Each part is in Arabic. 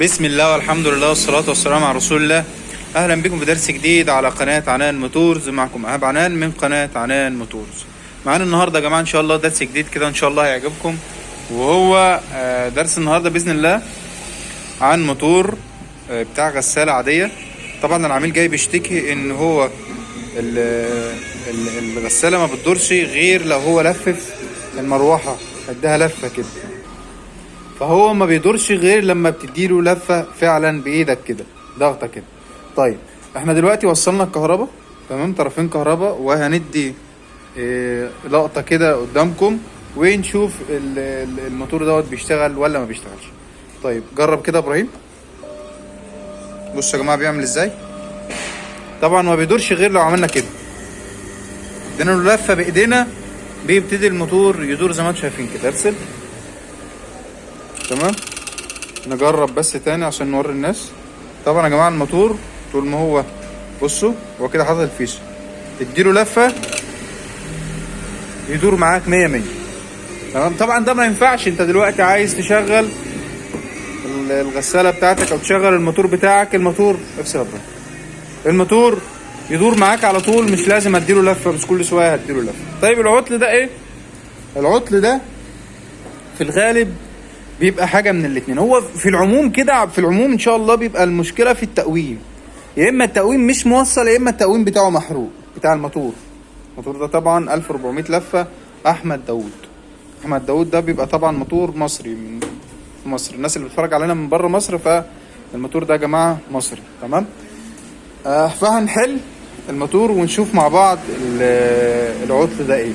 بسم الله والحمد لله والصلاة والسلام على رسول الله. أهلا بكم في درس جديد على قناة عنان موتورز. معكم إيهاب عنان من قناة عنان موتورز. معانا النهاردة يا جماعة إن شاء الله درس جديد كده إن شاء الله هيعجبكم، وهو درس النهاردة بإذن الله عن موتور بتاع غسالة عادية. طبعا العميل جاي بيشتكي إن هو الغسالة ما بتدورش غير لو هو لفف المروحة، اداها لفة كده، فهو ما بيدورش غير لما بتديله لفة فعلا بايدك كده، ضغطة كده. طيب احنا دلوقتي وصلنا الكهرباء، تمام، طرفين كهرباء، وهندي لقطة كده قدامكم ونشوف الموتور دوت بيشتغل ولا ما بيشتغلش. طيب جرب كده يا ابراهيم. بصوا يا جماعة بيعمل ازاي. طبعا ما بيدورش غير لو عملنا كده، ادينا له لفة بايدينا بيبتدي الموتور يدور زي ما انتم شايفين كده. ارسل. تمام، نجرب بس تاني عشان نوري الناس. طبعا يا جماعه الموتور طول ما هو، بصوا هو كده حاطط الفيشه، تديله لفه يدور معاك 100 100. تمام. طبعا ده ما ينفعش، انت دلوقتي عايز تشغل الغساله بتاعتك او تشغل الموتور بتاعك، الموتور الموتور يدور معاك على طول، مش لازم اديله لفه، مش كل شويه هديله لفه. طيب العطل ده ايه؟ العطل ده في الغالب بيبقى حاجه من الاتنين. هو في العموم كده، في العموم ان شاء الله بيبقى المشكله في التقويم، يا اما التقويم مش موصل يا اما التقويم بتاعه محروق بتاع الموتور. الموتور ده طبعا 1400 لفه احمد داوود ده بيبقى طبعا موتور مصري من مصر. الناس اللي بتتفرج علينا من بره مصر، فالموتور ده يا جماعه مصري. تمام. فهنحل الموتور ونشوف مع بعض العطل ده ايه.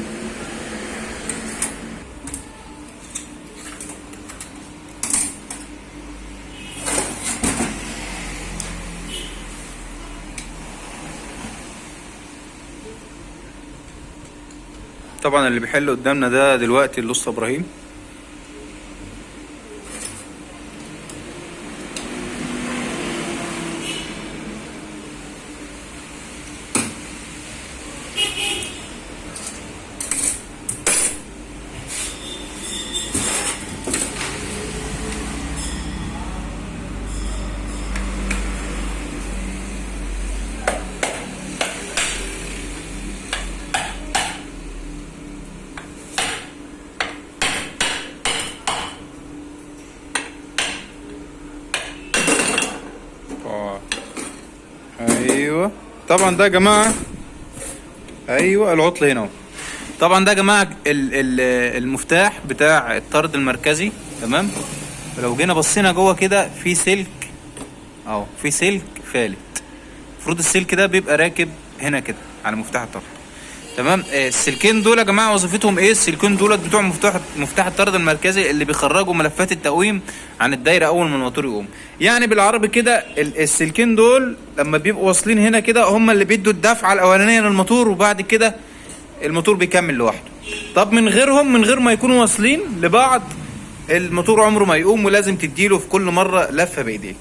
طبعا اللي بيحل قدامنا ده دلوقتي الاسطى ابراهيم. ايوه طبعا ده يا جماعه، ايوه العطل هنا اهو. طبعا ده يا جماعه المفتاح بتاع الطرد المركزي. تمام. لو جينا بصينا جوه كده في سلك اهو، في سلك فالت. المفروض السلك ده بيبقى راكب هنا كده على مفتاح الطرد. تمام. السلكين دول يا جماعه وظيفتهم ايه؟ السلكين دولت بتوع مفتاح الطرد المركزي اللي بيخرجوا ملفات التقويم عن الدايره اول ما الموتور يقوم. يعني بالعربي كده السلكين دول لما بيبقوا واصلين هنا كده هم اللي بيدوا الدفعه الاولانيه للموتور، وبعد كده الموتور بيكمل لوحده. طب من غيرهم، من غير ما يكونوا واصلين لبعض، الموتور عمره ما يقوم، ولازم تديله في كل مره لفه بايديك.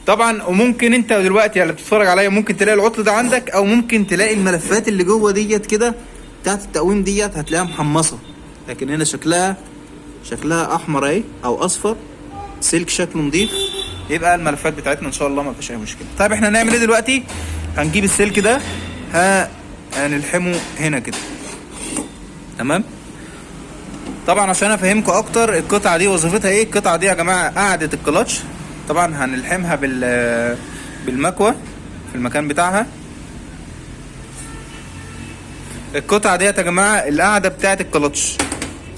طبعا وممكن انت دلوقتي اللي بتتفرج عليا ممكن تلاقي العطل ده عندك، او ممكن تلاقي الملفات اللي جوه ديت كده بتاعت التقويم ديت هتلاقيها محمصه، لكن هنا شكلها احمر اهي او اصفر، سلك شكله نضيف، يبقى الملفات بتاعتنا ان شاء الله ما فيش اي مشكله. طيب احنا هنعمل ايه دلوقتي؟ هنجيب السلك ده هنلحمه هنا كده. تمام. طبعا عشان افهمكم اكتر القطعه دي وظيفتها ايه. القطعه دي يا جماعه قاعده الكلاتش، طبعا هنلحمها بالمكوه في المكان بتاعها. القطعه ديت يا جماعه القاعده بتاعت الكلاتش،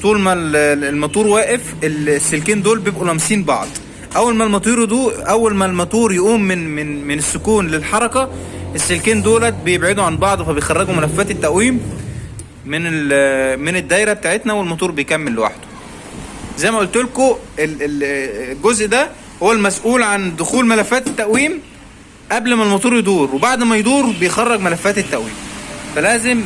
طول ما الموتور واقف السلكين دول بيبقوا لامسين بعض. اول ما الموتور يقوم من السكون للحركه، السلكين دولت بيبعدوا عن بعض، فبيخرجوا ملفات التقويم من الدايره بتاعتنا، والموتور بيكمل لوحده. زي ما قلت لكم الجزء ده هو المسؤول عن دخول ملفات التقويم قبل ما الموتور يدور، وبعد ما يدور بيخرج ملفات التقويم. فلازم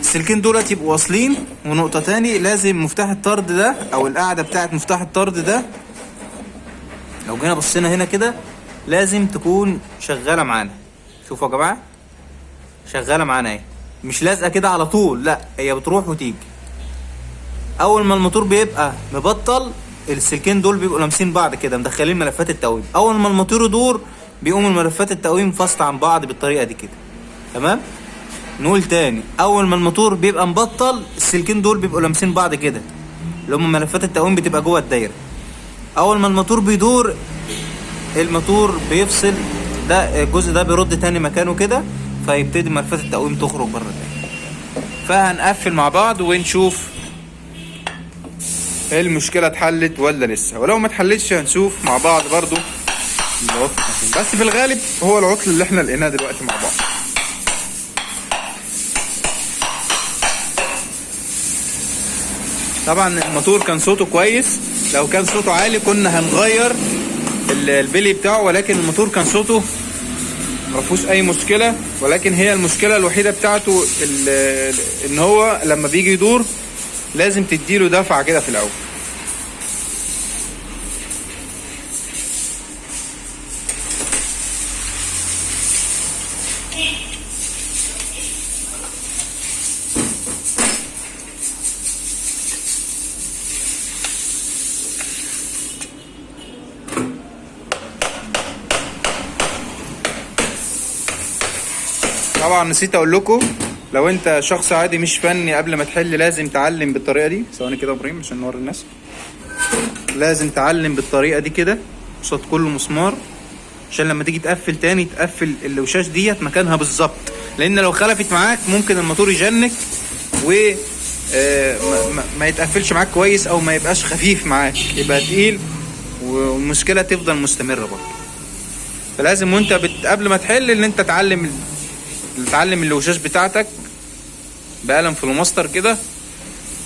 السلكين دولت يبقوا واصلين. ونقطة تاني، لازم مفتاح الطرد ده او القاعدة بتاعت مفتاح الطرد ده لو جينا بصينا هنا كده لازم تكون شغالة معانا. شوفوا يا جماعة شغالة معانا اهي، مش لازقة كده على طول، لا هي بتروح وتيجي. اول ما الموتور بيبقى مبطل السلكين دول بيبقوا لامسين بعض كده، مدخلين ملفات التقويم. اول ما الموتور يدور بيقوم الملفات التقويم فاصله عن بعض بالطريقه دي كده. تمام. نقول تاني، اول ما الموتور بيبقى مبطل السلكين دول بيبقوا لامسين بعض كده، اللي هم ملفات التقويم بتبقى جوه الدايره. اول ما الموتور بيدور الموتور بيفصل، ده الجزء ده بيرد تاني مكانه كده، فيبتدي ملفات التقويم تخرج بره تاني. فهنقفل مع بعض ونشوف المشكله اتحلت ولا لسه، ولو ما اتحلتش هنشوف مع بعض برضو العطل. بس في الغالب هو العطل اللي احنا لقيناه دلوقتي مع بعض. طبعا الموتور كان صوته كويس، لو كان صوته عالي كنا هنغير البلي بتاعه، ولكن الموتور كان صوته مفيهوش اي مشكله. ولكن هي المشكله الوحيده بتاعته ان هو لما بيجي يدور لازم تديله دفعه كده في الاول. طبعا نسيت اقول لكم، لو انت شخص عادي مش فني قبل ما تحل لازم تعلم بالطريقه دي. ثواني كده يا ابراهيم عشان نوري الناس. لازم تعلم بالطريقه دي كده قصاد كل مسمار، عشان لما تيجي تقفل تاني تقفل الوشاش ديت مكانها بالظبط، لان لو خلفت معاك ممكن الموتور يجنك و ما يتقفلش معاك كويس، او ما يبقاش خفيف معاك، يبقى تقيل والمشكله تفضل مستمره برضه. فلازم وانت قبل ما تحل ان انت تعلم الوشاش بتاعتك بقلم فلوماستر كده،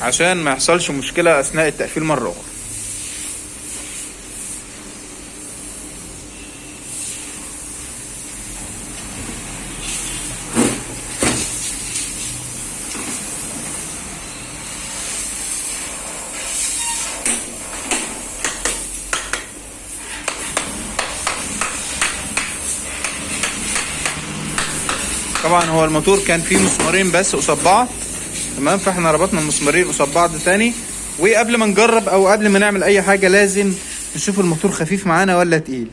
عشان ما يحصلش مشكله اثناء التقفيل مره اخرى. طبعا هو الموتور كان فيه مسمارين بس قصاد بعض، تمام، فاحنا ربطنا المسمارين قصاد بعض تاني. وقبل ما نجرب او قبل ما نعمل اي حاجه لازم نشوف الموتور خفيف معانا ولا تقيل.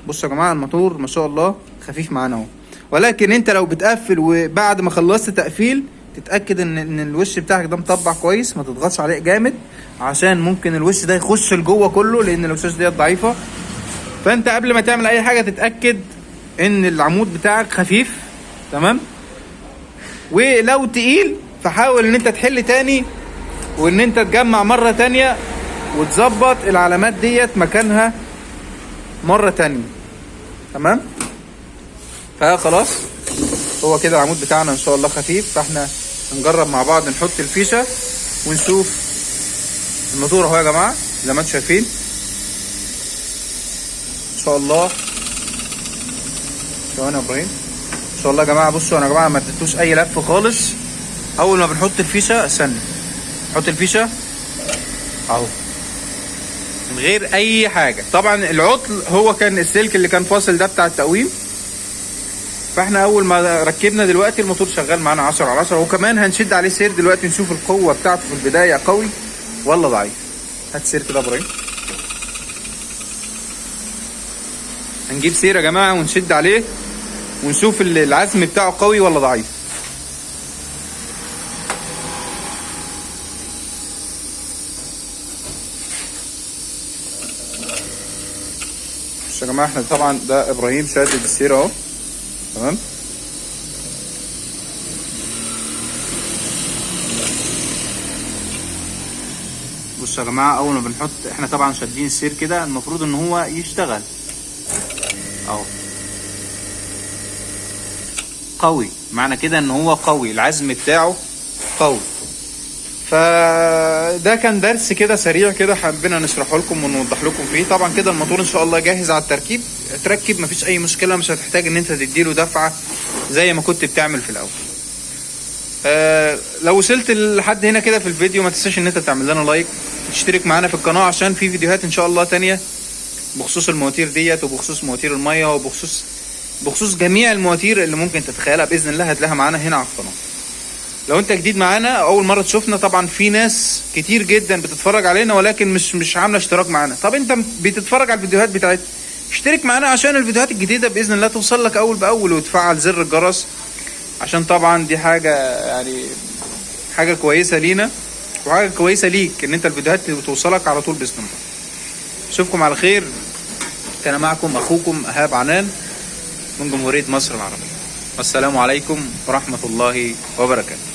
بصوا يا جماعه الموتور ما شاء الله خفيف معانا اهو، ولكن انت لو بتقفل وبعد ما خلصت تقفيل تتاكد ان الوش بتاعك ده مطبع كويس، ما تضغطش عليه جامد عشان ممكن الوش ده يخش لجوه كله، لان الوشاش ديت ضعيفه. فانت قبل ما تعمل اي حاجه تتاكد ان العمود بتاعك خفيف، تمام. ولو تقيل فحاول ان انت تحل تاني، وان انت تجمع مرة تانية وتظبط العلامات ديت مكانها مرة تانية، تمام. فخلاص هو كده العمود بتاعنا ان شاء الله خفيف. فاحنا هنجرب مع بعض نحط الفيشة ونشوف الموتور اهو يا جماعة زي ما انتم شايفين ان شاء الله. ثواني يا ابراهيم. ان شاء الله يا جماعه، بصوا انا يا جماعه ما اديتوش اي لف خالص. اول ما بنحط الفيشه استنى، نحط الفيشه اهو من غير اي حاجه. طبعا العطل هو كان السلك اللي كان فاصل ده بتاع التقويم. فاحنا اول ما ركبنا دلوقتي الموتور شغال معانا 10 على 10، وكمان هنشد عليه سير دلوقتي نشوف القوه بتاعته في البدايه قوي ولا ضعيف. هات سير كده يا ابراهيم. هنجيب سير يا جماعه ونشد عليه ونشوف العزم بتاعه قوي ولا ضعيف. بص يا جماعه، احنا طبعا ده ابراهيم شادد السير اهو، تمام. بصوا يا جماعه، اول ما بنحط احنا طبعا شادين السير كده، المفروض ان هو يشتغل اهو قوي. معنى كده ان هو قوي، العزم بتاعه قوي. فده كان درس كده سريع كده حبينا نشرحه لكم ونوضح لكم فيه. طبعا كده الموتور ان شاء الله جاهز على التركيب، تركب مفيش اي مشكله، مش هتحتاج ان انت تديله دفعه زي ما كنت بتعمل في الاول. لو وصلت لحد هنا كده في الفيديو ما تنساش ان انت تعمل لنا لايك، تشترك معانا في القناه عشان في فيديوهات ان شاء الله تانية بخصوص المواتير ديت، وبخصوص مواتير الميه، وبخصوص جميع المواتير اللي ممكن تتخيلها باذن الله هتلاقيها معانا هنا على القناه. لو انت جديد معانا اول مره تشوفنا، طبعا في ناس كتير جدا بتتفرج علينا ولكن مش عامله اشتراك معانا. طب انت بتتفرج على الفيديوهات بتاعتنا، اشترك معانا عشان الفيديوهات الجديده باذن الله توصل لك اول باول، وتفعل زر الجرس عشان طبعا دي حاجه يعني حاجه كويسه لينا وحاجه كويسه ليك ان انت الفيديوهات توصلك على طول باذن الله. اشوفكم على خير. كان معكم اخوكم ايهاب عنان من جمهوريه مصر العربيه. والسلام عليكم ورحمه الله وبركاته.